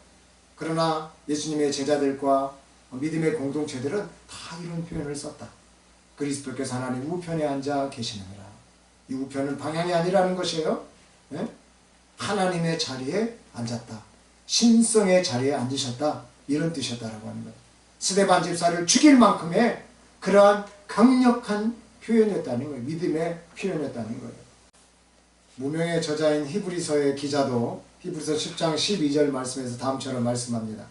그러나 예수님의 제자들과 믿음의 공동체들은 다 이런 표현을 썼다. 그리스도께서 하나님 우편에 앉아 계시느니라. 이 우편은 방향이 아니라는 것이에요. 네? 하나님의 자리에 앉았다. 신성의 자리에 앉으셨다. 이런 뜻이었다라고 하는 거예요. 스데반 집사를 죽일 만큼의 그러한 강력한 표현이었다는 거예요. 믿음의 표현이었다는 거예요. 무명의 저자인 히브리서의 기자도 히브리서 10장 12절 말씀에서 다음처럼 말씀합니다.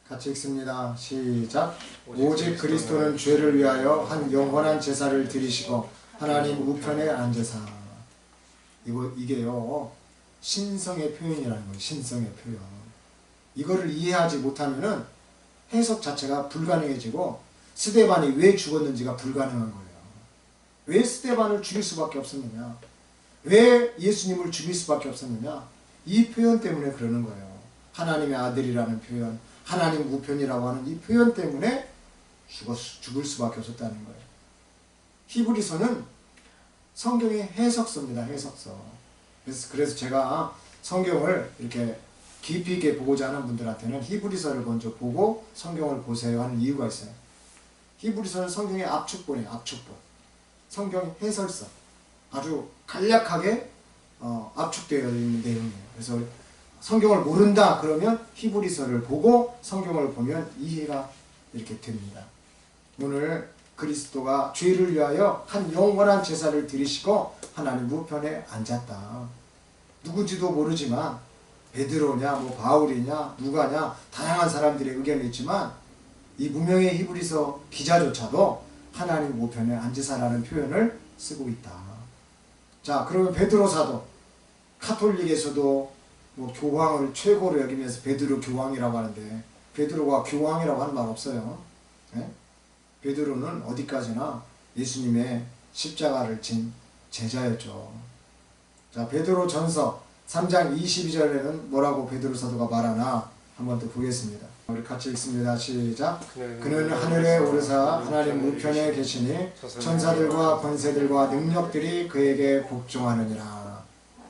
같이 읽습니다. 시작. 오직 그리스도는 죄를 위하여 한 영원한 제사를 드리시고 하나님 우편에 앉으사. 이게요 신성의 표현이라는 거예요. 신성의 표현. 이거를 이해하지 못하면은 해석 자체가 불가능해지고 스데반이 왜 죽었는지가 불가능한 거예요. 왜 스데반을 죽일 수밖에 없었느냐? 왜 예수님을 죽일 수밖에 없었느냐? 이 표현 때문에 그러는 거예요. 하나님의 아들이라는 표현, 하나님 우편이라고 하는 이 표현 때문에 죽을 수밖에 없었다는 거예요. 히브리서는 성경의 해석서입니다. 해석서. 그래서 제가 성경을 이렇게 깊이 있게 보고자 하는 분들한테는 히브리서를 먼저 보고 성경을 보세요 하는 이유가 있어요. 히브리서는 성경의 압축본이에요. 압축본. 성경 해설서. 아주 간략하게 압축되어 있는 내용이에요. 그래서 성경을 모른다 그러면 히브리서를 보고 성경을 보면 이해가 이렇게 됩니다. 오늘 그리스도가 죄를 위하여 한 영원한 제사를 드리시고 하나님 우편에 앉았다. 누군지도 모르지만 베드로냐 뭐 바울이냐 누가냐 다양한 사람들의 의견이 있지만 이 무명의 히브리서 기자조차도 하나님 우편에 앉으사라는 표현을 쓰고 있다. 자, 그러면 베드로 사도 카톨릭에서도 뭐 교황을 최고로 여기면서 베드로 교황이라고 하는데 베드로가 교황이라고 하는 말 없어요. 네? 베드로는 어디까지나 예수님의 십자가를 진 제자였죠. 자, 베드로 전서 3장 22절에는 뭐라고 베드로 사도가 말하나 한번 더 보겠습니다. 우리 같이 읽습니다. 시작. 그는 하늘에 오르사 하나님 우편에 계시니 천사들과 권세들과 능력들이 그에게 복종하느니라.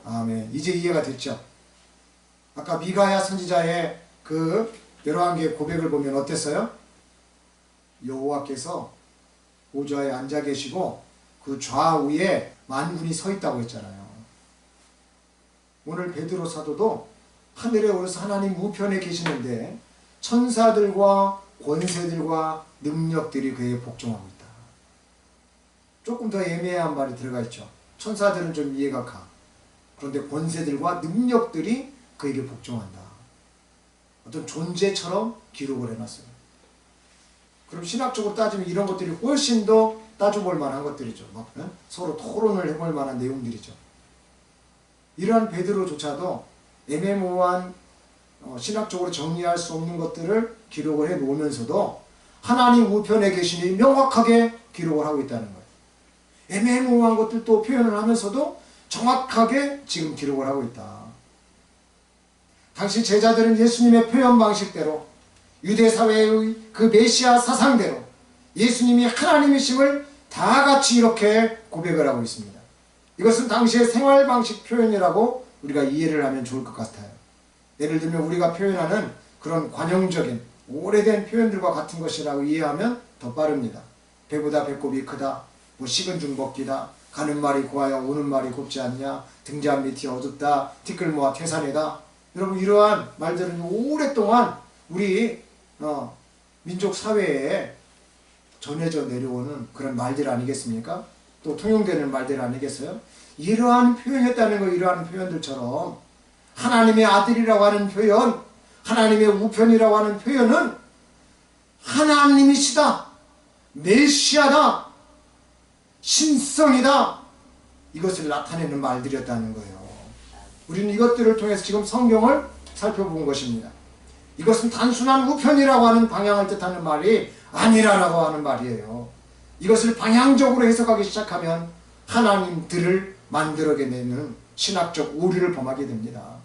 아멘. 이제 이해가 됐죠? 아까 미가야 선지자의 그 11개의 고백을 보면 어땠어요? 여호와께서 보좌에 앉아 계시고 그 좌우에 만군이 서 있다고 했잖아요. 오늘 베드로 사도도 하늘에 오르서 하나님 우편에 계시는데 천사들과 권세들과 능력들이 그에게 복종하고 있다. 조금 더 애매한 말이 들어가 있죠. 천사들은 좀 이해가 가. 그런데 권세들과 능력들이 그에게 복종한다. 어떤 존재처럼 기록을 해놨어요. 그럼 신학적으로 따지면 이런 것들이 훨씬 더 따져볼 만한 것들이죠. 막, 서로 토론을 해볼 만한 내용들이죠. 이러한 베드로조차도 애매모호한 신학적으로 정리할 수 없는 것들을 기록을 해 놓으면서도 하나님 우편에 계시니 명확하게 기록을 하고 있다는 거예요. 애매모호한 것들도 표현을 하면서도 정확하게 지금 기록을 하고 있다. 당시 제자들은 예수님의 표현 방식대로 유대사회의 그 메시아 사상대로 예수님이 하나님이심을 다 같이 이렇게 고백을 하고 있습니다. 이것은 당시의 생활 방식 표현이라고 우리가 이해를 하면 좋을 것 같아요. 예를 들면 우리가 표현하는 그런 관용적인 오래된 표현들과 같은 것이라고 이해하면 더 빠릅니다. 배보다 배꼽이 크다, 뭐 식은 죽 먹기다, 가는 말이 고와야 오는 말이 곱지 않냐, 등잔 밑이 어둡다, 티끌 모아 태산이다. 여러분 이러한 말들은 오랫동안 우리 민족 사회에 전해져 내려오는 그런 말들 아니겠습니까? 또 통용되는 말들 아니겠어요? 이러한 표현했다는 거, 이러한 표현들처럼 하나님의 아들이라고 하는 표현, 하나님의 우편이라고 하는 표현은 하나님이시다, 메시아다, 신성이다, 이것을 나타내는 말들이었다는 거예요. 우리는 이것들을 통해서 지금 성경을 살펴본 것입니다. 이것은 단순한 우편이라고 하는 방향을 뜻하는 말이 아니라라고 하는 말이에요. 이것을 방향적으로 해석하기 시작하면 하나님들을 만들어내는 신학적 오류를 범하게 됩니다.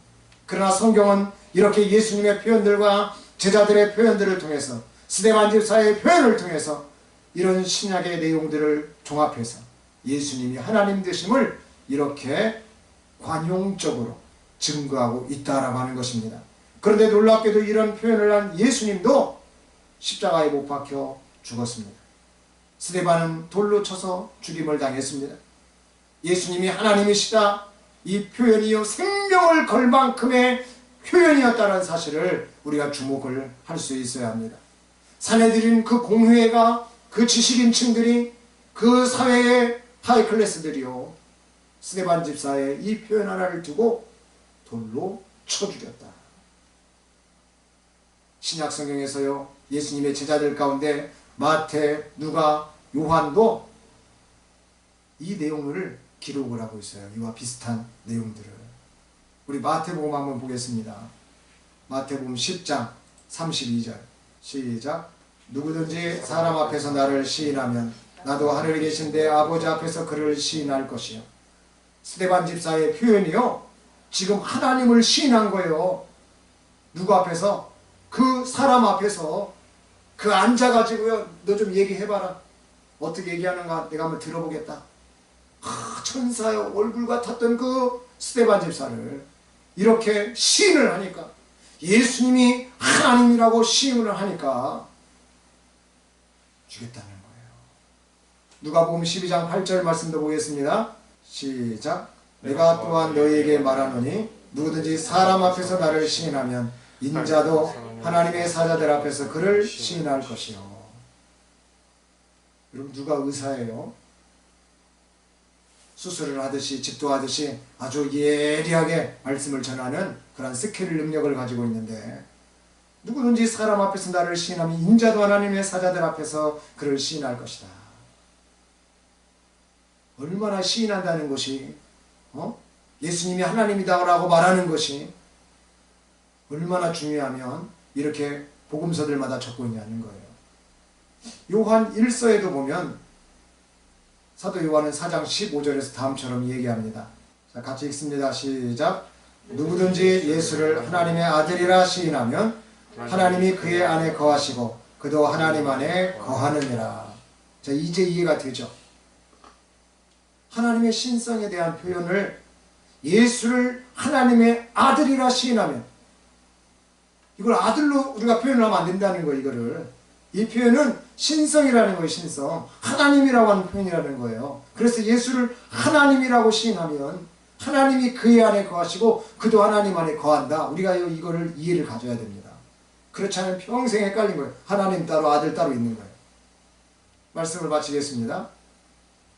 그러나 성경은 이렇게 예수님의 표현들과 제자들의 표현들을 통해서 스데반 집사의 표현을 통해서 이런 신약의 내용들을 종합해서 예수님이 하나님 되심을 이렇게 관용적으로 증거하고 있다라고 하는 것입니다. 그런데 놀랍게도 이런 표현을 한 예수님도 십자가에 못 박혀 죽었습니다. 스데반은 돌로 쳐서 죽임을 당했습니다. 예수님이 하나님이시다, 이 표현이요 생명을 걸 만큼의 표현이었다는 사실을 우리가 주목을 할 수 있어야 합니다. 사내들인 그 공회가, 그 지식인층들이, 그 사회의 하이클래스들이요 스데반 집사의 이 표현 하나를 두고 돌로 쳐 죽였다. 신약 성경에서요 예수님의 제자들 가운데 마태, 누가, 요한도 이 내용을 기록을 하고 있어요. 이와 비슷한 내용들을. 우리 마태복음 한번 보겠습니다. 마태복음 10장 32절 시작. 누구든지 사람 앞에서 나를 시인하면 나도 하늘에 계신 내 아버지 앞에서 그를 시인할 것이요. 스데반 집사의 표현이요 지금 하나님을 시인한 거예요. 누구 앞에서? 그 사람 앞에서. 그 앉아가지고요 너 좀 얘기해봐라. 어떻게 얘기하는가 내가 한번 들어보겠다. 천사의 얼굴 같았던 그 스데반 집사를 이렇게 시인을 하니까, 예수님이 하나님이라고 시인을 하니까 죽였다는 거예요. 누가복음 12장 8절 말씀도 보겠습니다. 시작. 내가 또한 너희에게 말하노니 누구든지 사람 앞에서 나를 시인하면 인자도 하나님의 사자들 앞에서 그를 시인할 것이요. 여러분 누가 의사예요? 수술을 하듯이 집도하듯이 아주 예리하게 말씀을 전하는 그런 스킬 능력을 가지고 있는데, 누구든지 사람 앞에서 나를 시인하면 인자도 하나님의 사자들 앞에서 그를 시인할 것이다. 얼마나 시인한다는 것이, 예수님이 하나님이다라고 말하는 것이 얼마나 중요하면 이렇게 복음서들마다 적고 있냐는 거예요. 요한 1서에도 보면 사도 요한은 4장 15절에서 다음처럼 얘기합니다. 자, 같이 읽습니다. 시작. 누구든지 예수를 하나님의 아들이라 시인하면 하나님이 그의 안에 거하시고 그도 하나님 안에 거하느니라. 자, 이제 이해가 되죠? 하나님의 신성에 대한 표현을 예수를 하나님의 아들이라 시인하면, 이걸 아들로 우리가 표현하면 안 된다는 거예요. 이거를, 이 표현은 신성이라는 거예요. 신성, 하나님이라고 하는 표현이라는 거예요. 그래서 예수를 하나님이라고 시인하면 하나님이 그의 안에 거하시고 그도 하나님 안에 거한다. 우리가 이거를 이해를 가져야 됩니다. 그렇지 않으면 평생 헷갈린 거예요. 하나님 따로 아들 따로 있는 거예요. 말씀을 마치겠습니다.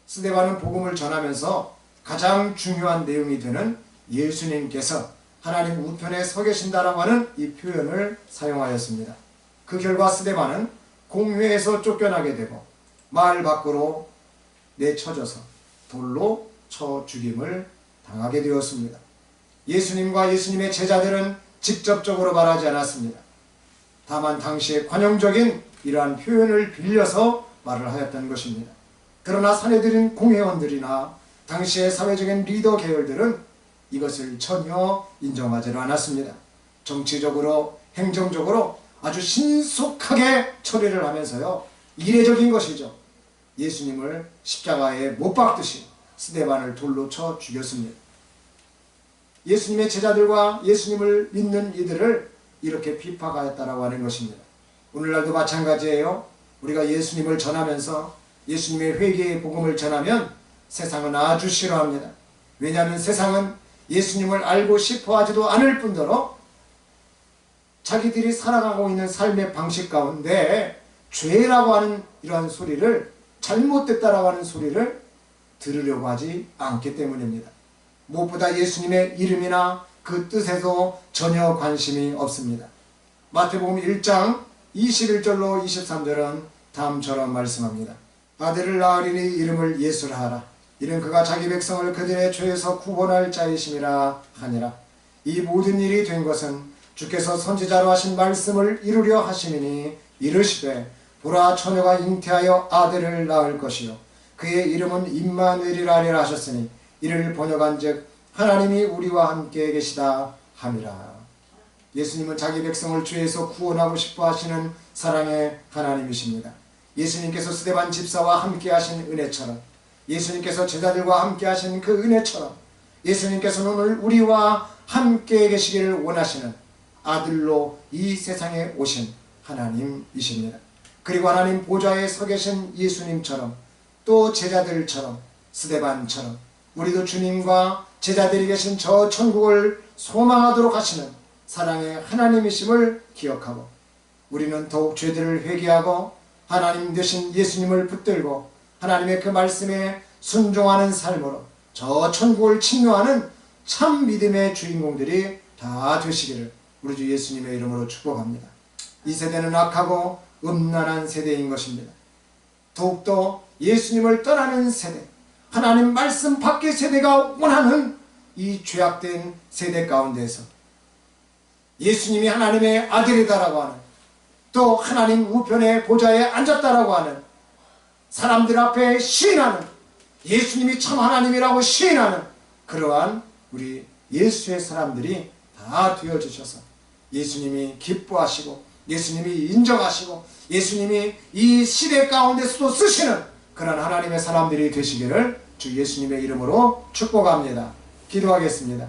스데반은 복음을 전하면서 가장 중요한 내용이 되는 예수님께서 하나님 우편에 서 계신다라고 하는 이 표현을 사용하였습니다. 그 결과 스데반은 공회에서 쫓겨나게 되고 마을 밖으로 내쳐져서 돌로 쳐 죽임을 당하게 되었습니다. 예수님과 예수님의 제자들은 직접적으로 말하지 않았습니다. 다만 당시의 관용적인 이러한 표현을 빌려서 말을 하였던 것입니다. 그러나 사내들인 공회원들이나 당시의 사회적인 리더 계열들은 이것을 전혀 인정하지 않았습니다. 정치적으로, 행정적으로 아주 신속하게 처리를 하면서요, 이례적인 것이죠. 예수님을 십자가에 못 박듯이 스데반을 돌로 쳐 죽였습니다. 예수님의 제자들과 예수님을 믿는 이들을 이렇게 비판하였다라고 하는 것입니다. 오늘날도 마찬가지예요. 우리가 예수님을 전하면서 예수님의 회개의 복음을 전하면 세상은 아주 싫어합니다. 왜냐하면 세상은 예수님을 알고 싶어 하지도 않을 뿐더러 자기들이 살아가고 있는 삶의 방식 가운데 죄라고 하는 이러한 소리를, 잘못됐다라고 하는 소리를 들으려고 하지 않기 때문입니다. 무엇보다 예수님의 이름이나 그 뜻에도 전혀 관심이 없습니다. 마태복음 1장 21절로 23절은 다음처럼 말씀합니다. 아들을 낳으리니 이름을 예수라 하라. 이는 그가 자기 백성을 그들의 죄에서 구원할 자이심이라 하니라. 이 모든 일이 된 것은 주께서 선지자로 하신 말씀을 이루려 하심이니 이르시되 보라 처녀가 잉태하여 아들을 낳을 것이요 그의 이름은 임마누엘이라 하리라 하셨으니 이를 번역한즉 하나님이 우리와 함께 계시다 함이라. 예수님은 자기 백성을 죄에서 구원하고 싶어 하시는 사랑의 하나님이십니다. 예수님께서 스데반 집사와 함께 하신 은혜처럼, 예수님께서 제자들과 함께 하신 그 은혜처럼 예수님께서는 오늘 우리와 함께 계시기를 원하시는 아들로 이 세상에 오신 하나님이십니다. 그리고 하나님 보좌에 서 계신 예수님처럼, 또 제자들처럼, 스데반처럼 우리도 주님과 제자들이 계신 저 천국을 소망하도록 하시는 사랑의 하나님이심을 기억하고, 우리는 더욱 죄들을 회개하고 하나님 되신 예수님을 붙들고 하나님의 그 말씀에 순종하는 삶으로 저 천국을 침노하는 참 믿음의 주인공들이 다 되시기를 우리 주 예수님의 이름으로 축복합니다. 이 세대는 악하고 음란한 세대인 것입니다. 더욱더 예수님을 떠나는 세대, 하나님 말씀 밖의 세대가 원하는 이 죄악된 세대 가운데서 예수님이 하나님의 아들이다라고 하는, 또 하나님 우편의 보좌에 앉았다라고 하는, 사람들 앞에 시인하는, 예수님이 참 하나님이라고 시인하는 그러한 우리 예수의 사람들이 다 되어주셔서 예수님이 기뻐하시고 예수님이 인정하시고 예수님이 이 시대 가운데서도 쓰시는 그런 하나님의 사람들이 되시기를 주 예수님의 이름으로 축복합니다. 기도하겠습니다.